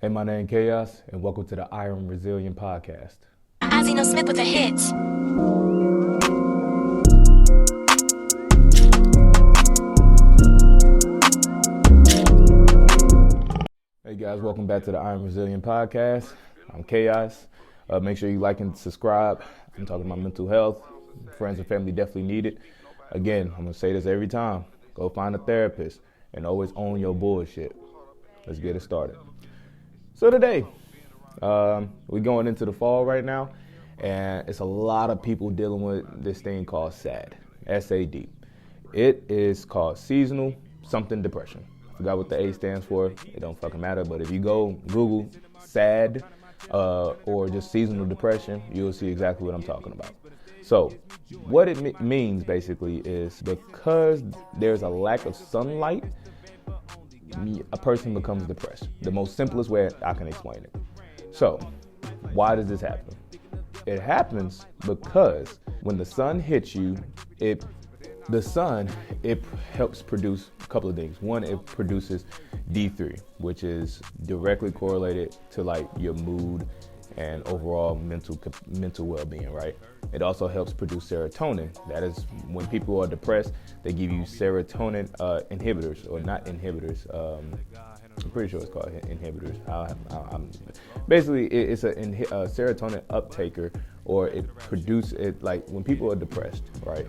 Hey, my name is Chaos, and welcome to the Iron Resilient Podcast. Seasonal Smith with the hits. Hey guys, welcome back to the Iron Resilient Podcast. I'm Chaos. Make sure you like and subscribe. I'm talking about mental health. Friends and family definitely need it. Again, I'm going to say this every time. Go find a therapist and always own your bullshit. Let's get it started. So today, we're going into the fall right now, and it's a lot of people dealing with this thing called SAD, S-A-D. It is called Seasonal Something Depression. I forgot what the A stands for. It don't fucking matter, but if you go Google SAD or just seasonal depression, you'll see exactly what I'm talking about. So what it means basically is because there's a lack of sunlight, a person becomes depressed. The most simplest way I can explain it. So, why does this happen? It happens because when the sun hits you, it helps produce a couple of things. One, it produces D3, which is directly correlated to like your mood and overall mental well-being, right? It also helps produce serotonin. That is, when people are depressed, they give you serotonin inhibitors, or not inhibitors. I'm pretty sure it's called inhibitors. Basically, it's a serotonin uptaker, or it produces it. Like when people are depressed, right?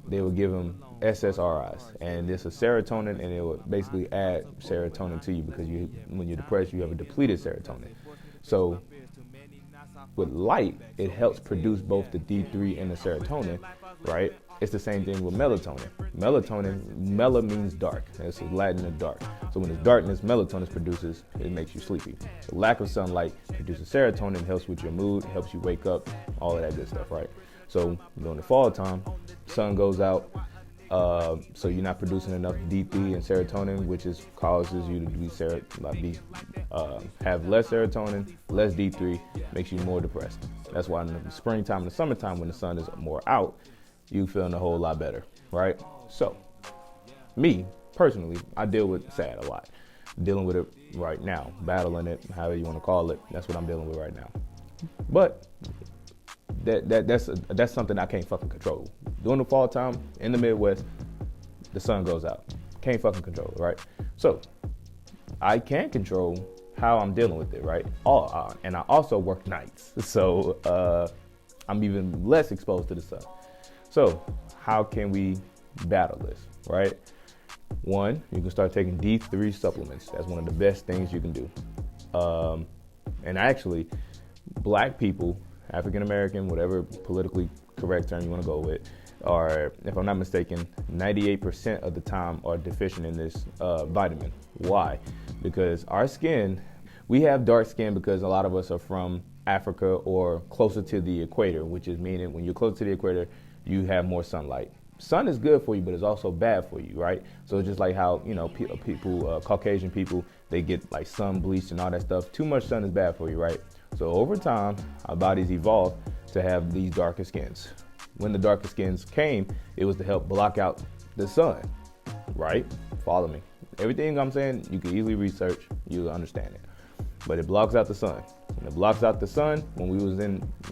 They will give them SSRIs, and it's a serotonin, and it will basically add serotonin to you because when you're depressed, you have a depleted serotonin. So with light, it helps produce both the D3 and the serotonin, right? It's the same thing with melatonin. Mela means dark. It's Latin of dark. So when it's darkness, melatonin produces, it makes you sleepy. The lack of sunlight produces serotonin, helps with your mood, helps you wake up, all of that good stuff, right? So during the fall time, sun goes out, so you're not producing enough D3 and serotonin, which causes you to have less serotonin, less D3, makes you more depressed. That's why in the springtime and the summertime, when the sun is more out, you feeling a whole lot better, right? So, me, personally, I deal with SAD a lot. Dealing with it right now, battling it, however you want to call it. That's what I'm dealing with right now. But that's something I can't fucking control. During the fall time, in the Midwest, the sun goes out. Can't fucking control it, right? So, I can control how I'm dealing with it, right? And I also work nights, so I'm even less exposed to the sun. So, how can we battle this, right? One, you can start taking D3 supplements. That's one of the best things you can do. And actually, black people, African American, whatever politically correct term you want to go with, are, if I'm not mistaken, 98% of the time are deficient in this vitamin. Why? Because our skin, we have dark skin because a lot of us are from Africa or closer to the equator, which is meaning when you're close to the equator, you have more sunlight. Sun is good for you, but it's also bad for you, right? So it's just like how, people, Caucasian people, they get like sun bleached and all that stuff. Too much sun is bad for you, right? So over time, our bodies evolved to have these darker skins. When the darker skins came, it was to help block out the sun, right? Follow me. Everything I'm saying, you can easily research, you'll understand it. But it blocks out the sun. When it blocks out the sun, when we was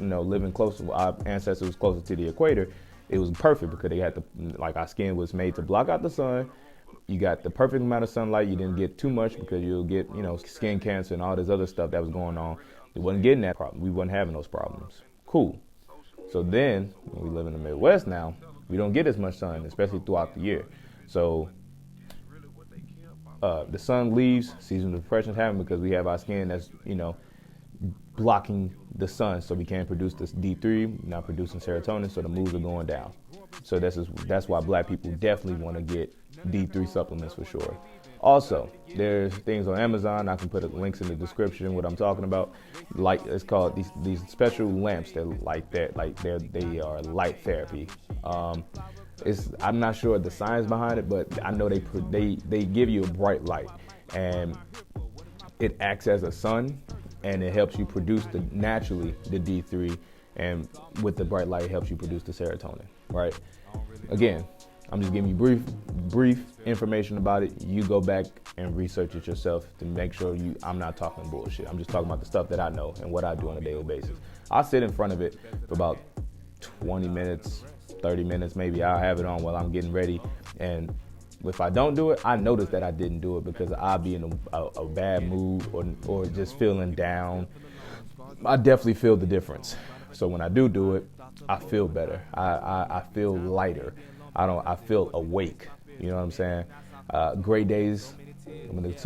living closer, our ancestors was closer to the equator, it was perfect because they had our skin was made to block out the sun. You got the perfect amount of sunlight. You didn't get too much because you'll get, skin cancer and all this other stuff that was going on. We wasn't getting that problem. We wasn't having those problems. Cool. So then, when we live in the Midwest now, we don't get as much sun, especially throughout the year. So the sun leaves, seasonal depression happen because we have our skin that's, blocking the sun, so we can't produce this D3, not producing serotonin, so the moods are going down. So that's why black people definitely want to get D3 supplements for sure. Also, there's things on Amazon. I can put links in the description what I'm talking about. Like, it's called these special lamps that they are light therapy. I'm not sure the science behind it, but I know they give you a bright light, and it acts as a sun, and it helps you produce naturally the D3, and with the bright light, it helps you produce the serotonin, right? Again, I'm just giving you brief information about it. You go back and research it yourself to make sure I'm not talking bullshit. I'm just talking about the stuff that I know and what I do on a daily basis. I'll sit in front of it for about 20 minutes, 30 minutes maybe. I'll have it on while I'm getting ready. And if I don't do it, I notice that I didn't do it because I'll be in a bad mood or just feeling down. I definitely feel the difference. So when I do it, I feel better. I feel lighter. I feel awake. You know what I'm saying? Gray days, when the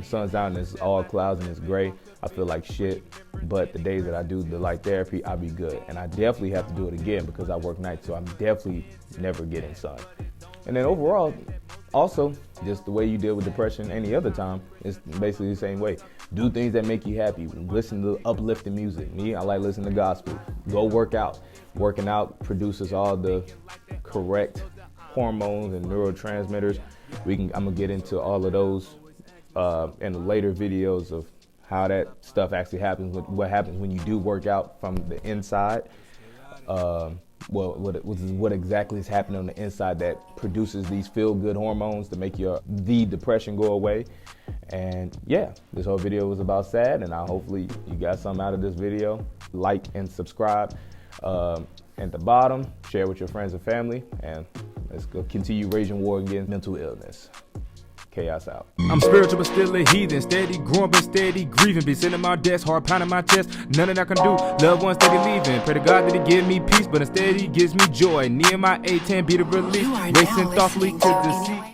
sun's out and it's all clouds and it's gray, I feel like shit. But the days that I do the light therapy, I'll be good. And I definitely have to do it again because I work nights, so I'm definitely never getting sun. And then overall, also, just the way you deal with depression any other time is basically the same way. Do things that make you happy. Listen to uplifting music. Me, I like listening to gospel. Go work out. Working out produces all the correct hormones and neurotransmitters. I'm gonna get into all of those in the later videos of how that stuff actually happens, what happens when you do work out from the inside. What exactly is happening on the inside that produces these feel-good hormones to make the depression go away. And yeah, this whole video was about sad, and hopefully you got something out of this video. Like and subscribe. At the bottom, share with your friends and family, and let's go continue raging war against mental illness. Chaos out. I'm spiritual but still a heathen, steady growing but steady grieving, be sitting at my desk, hard pounding my chest, nothing I can do, loved ones steady leaving, pray to God that he give me peace, but instead he gives me joy, Nehemiah 8:10 be the relief, racing thoughtfully to the sea.